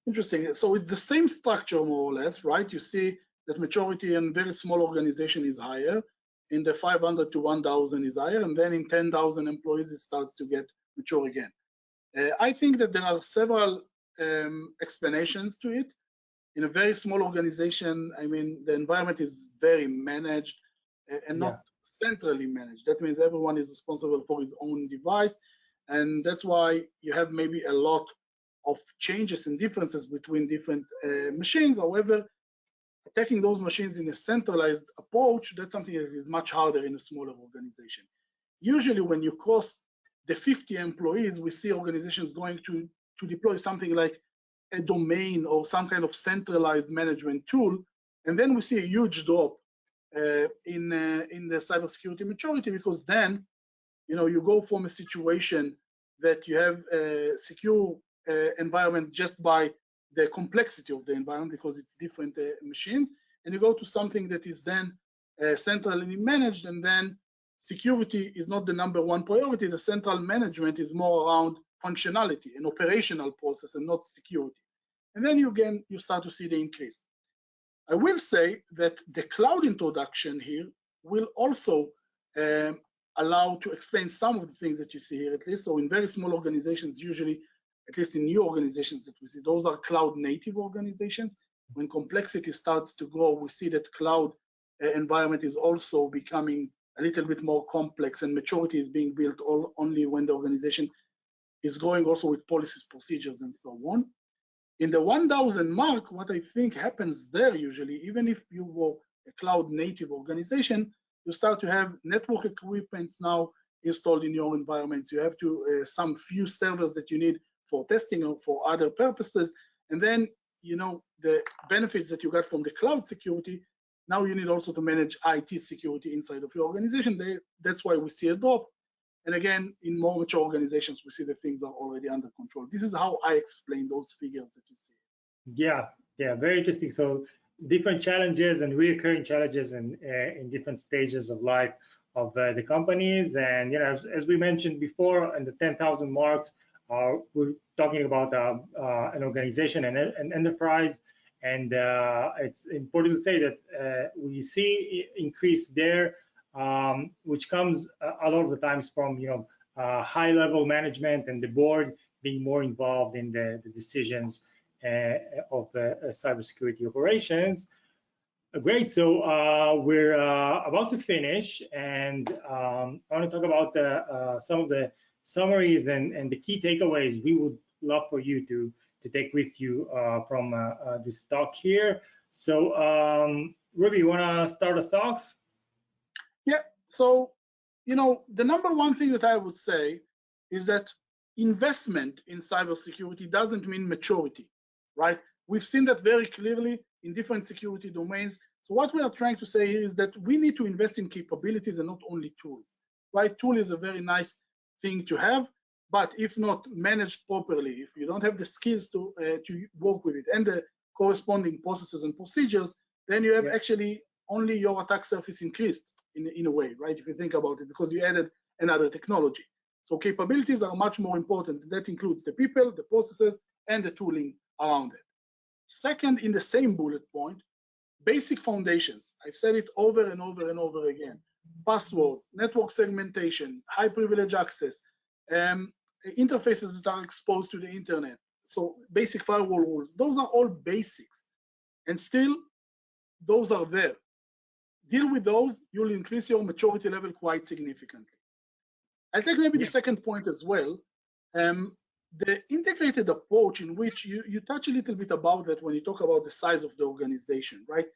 Speaker 2: Interesting. So it's the same structure more or less, right? You see that maturity in very small organization is higher. In the 500 to 1,000 is higher, and then in 10,000 employees it starts to get mature again. I think that there are several explanations to it. In a very small organization, I mean, the environment is very managed and not centrally managed. That means everyone is responsible for his own device, and that's why you have maybe a lot of changes and differences between different machines. However, attacking those machines in a centralized approach, that's something that is much harder in a smaller organization. Usually when you cross the 50 employees, we see organizations going to deploy something like a domain or some kind of centralized management tool, and then we see a huge drop in the cybersecurity maturity, because then you go from a situation that you have a secure environment just by the complexity of the environment, because it's different machines, and you go to something that is then centrally managed, and then security is not the #1 priority. The central management is more around functionality and operational process and not security. And then you start to see the increase. I will say that the cloud introduction here will also allow to explain some of the things that you see here, at least. So in very small organizations, usually, at least in new organizations that we see, those are cloud native organizations. When complexity starts to grow, we see that cloud environment is also becoming a little bit more complex, and maturity is being built only when the organization is growing also with policies, procedures, and so on. In the 1,000 mark, what I think happens there usually, even if you were a cloud native organization, you start to have network equipments now installed in your environments. You have to some few servers that you need for testing or for other purposes. And then, the benefits that you got from the cloud security, now you need also to manage IT security inside of your organization. That's why we see a drop. And again, in more mature organizations, we see that things are already under control. This is how I explain those figures that you see.
Speaker 1: Yeah, very interesting. So different challenges and recurring challenges in different stages of life of the companies. And as we mentioned before, in the 10,000 marks, we're talking about an organization and an enterprise. And it's important to say that we see increase there, which comes a lot of the times from high-level management and the board being more involved in the decisions of cybersecurity operations. Great. So we're about to finish, and I want to talk about some of the summaries and the key takeaways we would love for you to take with you from this talk here. So Reuven, you want to start us off?
Speaker 2: Yeah. So, the number one thing that I would say is that investment in cybersecurity doesn't mean maturity, right? We've seen that very clearly in different security domains. So what we are trying to say here is that we need to invest in capabilities and not only tools, right? Tool is a very nice thing to have, but if not managed properly, if you don't have the skills to work with it and the corresponding processes and procedures, then you have actually only your attack surface increased in a way, right? If you think about it, because you added another technology. So capabilities are much more important. That includes the people, the processes, and the tooling around it. Second, in the same bullet point, basic foundations. I've said it over and over and over again. Passwords, network segmentation, high privilege access, interfaces that are exposed to the internet. So basic firewall rules, those are all basics. And still, those are there. Deal with those, you'll increase your maturity level quite significantly. I'll take maybe the second point as well. The integrated approach in which you touch a little bit about that when you talk about the size of the organization, right?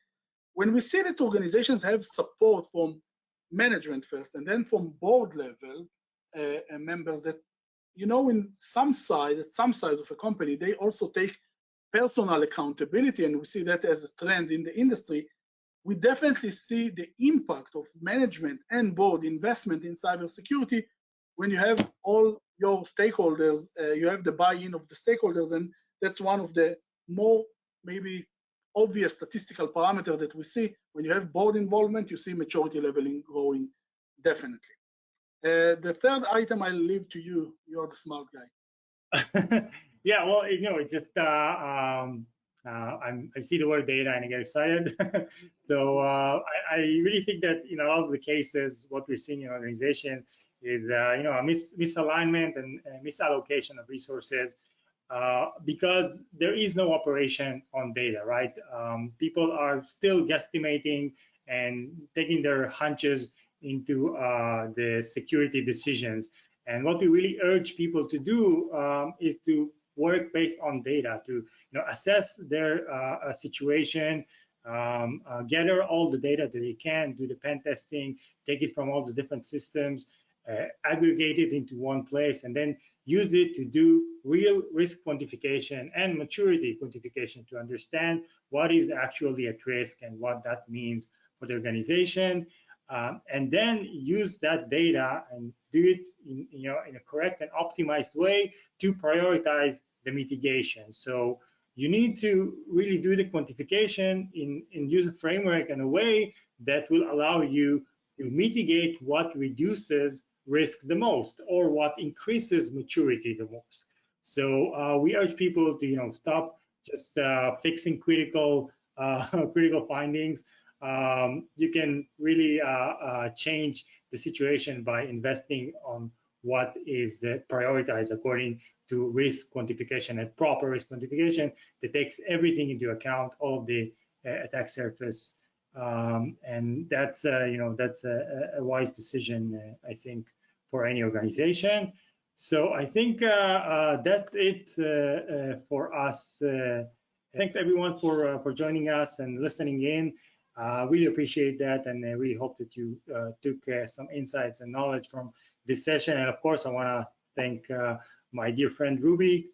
Speaker 2: When we see that organizations have support from management first and then from board level members that, in some size, at some size of a company, they also take personal accountability, and we see that as a trend in the industry. We definitely see the impact of management and board investment in cybersecurity when you have all your stakeholders, you have the buy-in of the stakeholders, and that's one of the more maybe obvious statistical parameter that we see. When you have board involvement, you see maturity leveling growing, definitely. The third item I'll leave to you. You're the smart guy.
Speaker 1: Yeah, well, it's just I see the word data and I get excited. So I really think that in a lot of the cases, what we're seeing in organization is a misalignment and misallocation of resources because there is no operation on data, right? People are still guesstimating and taking their hunches into the security decisions. And what we really urge people to do is to work based on data, to assess their situation, gather all the data that they can, do the pen testing, take it from all the different systems, aggregate it into one place, and then use it to do real risk quantification and maturity quantification to understand what is actually at risk and what that means for the organization. And then use that data and do it in a correct and optimized way to prioritize the mitigation. So you need to really do the quantification in use a framework in a way that will allow you to mitigate what reduces risk the most or what increases maturity the most. So we urge people to stop just fixing critical findings. You can really change the situation by investing on what is prioritized according to risk quantification and proper risk quantification that takes everything into account, all of the attack surface, and that's a wise decision, I think, for any organization. So I think that's it for us. Thanks everyone for joining us and listening in. Really appreciate that, and I really hope that you took some insights and knowledge from this session. And of course, I want to thank my dear friend Reuven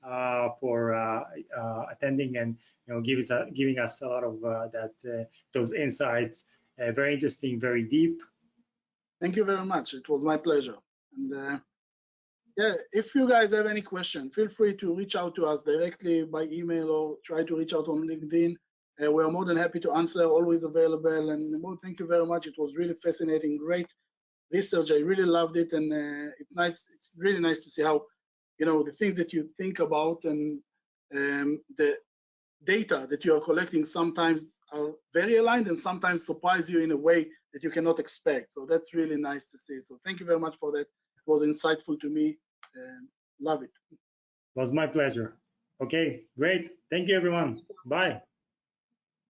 Speaker 1: for attending and giving us a lot of those insights. Very interesting, very deep.
Speaker 2: Thank you very much. It was my pleasure. And yeah, if you guys have any question, feel free to reach out to us directly by email or try to reach out on LinkedIn. We are more than happy to answer, always available. And Nimrod, thank you very much. It was really fascinating, great research. I really loved it, and it's really nice to see how, the things that you think about and the data that you are collecting sometimes are very aligned and sometimes surprise you in a way that you cannot expect. So that's really nice to see. So thank you very much for that. It was insightful to me. Love it.
Speaker 1: It was my pleasure. Okay, great. Thank you, everyone. Bye.